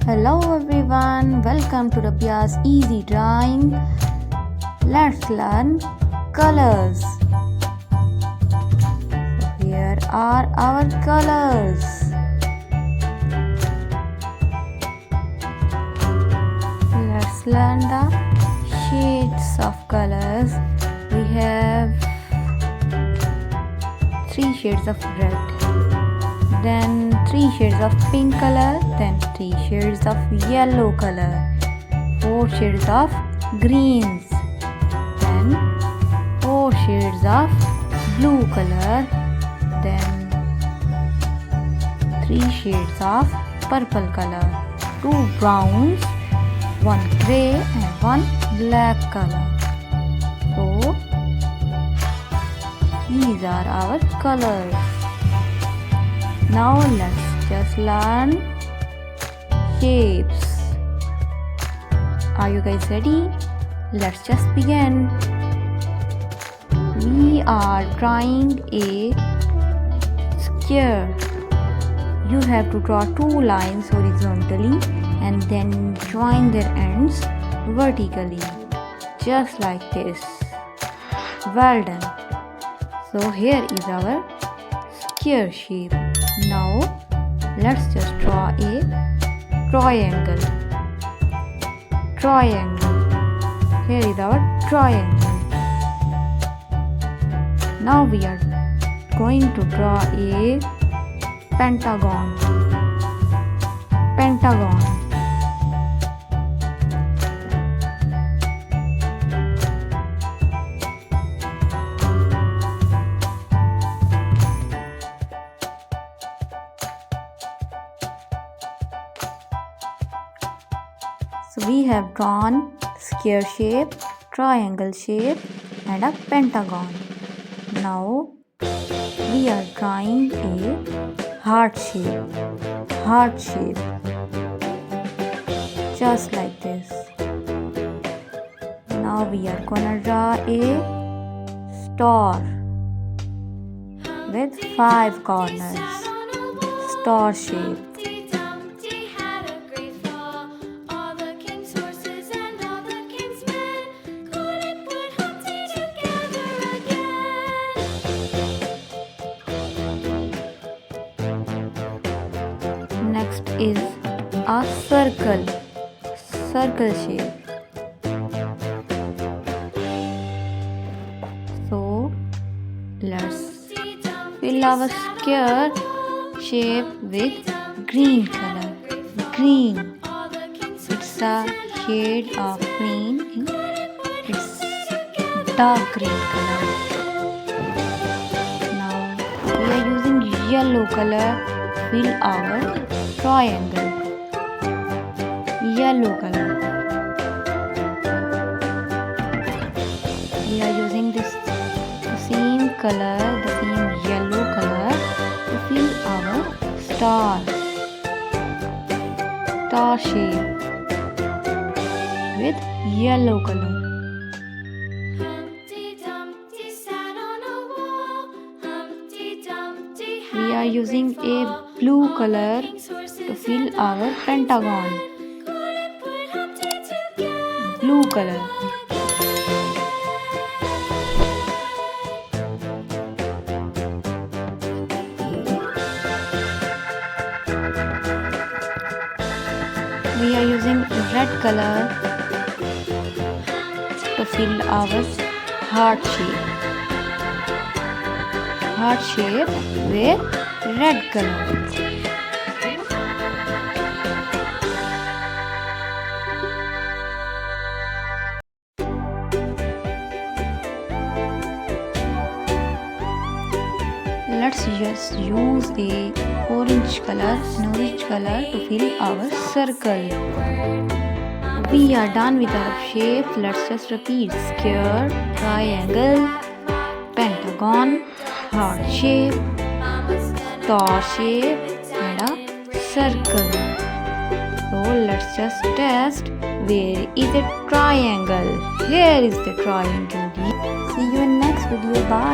Hello everyone, welcome to Rabia's Easy Drawing. Let's learn colors. So here are our colors. Let's learn the shades of colors. We have 3 shades of red, then 3 shades of pink color, then 3 shades of yellow color, 4 shades of greens, then 4 shades of blue color, then 3 shades of purple color, 2 browns, 1 grey and 1 black color. So these are our colors. Now let's just learn shapes. Are you guys ready? Let's just begin. We are drawing a square. You have to draw 2 lines horizontally and then join their ends vertically, just like this. Well done. So here is our square shape. Now let's just draw a triangle. Here is our triangle. Now we are going to draw a pentagon. So we have drawn square shape, triangle shape and a pentagon. Now we are drawing a heart shape. Just like this. Now we are gonna draw a star with 5 corners. Star shape. Next is a circle shape. So let's fill our square shape with green color. It's a shade of green. It's dark green color. Now we are using yellow color. Fill our triangle. Yellow color. We are using the same yellow color to fill our star shape with yellow color. We are using a blue color to fill our pentagon. Blue color. We are using red color to fill our heart shape with red color. Let's just use a orange color to fill our circle. We are done with our shapes. Let's just repeat: square, triangle, pentagon, heart shape, star shape and a circle. So let's just test. Where is the triangle? Here is the triangle. See you in next video. Bye.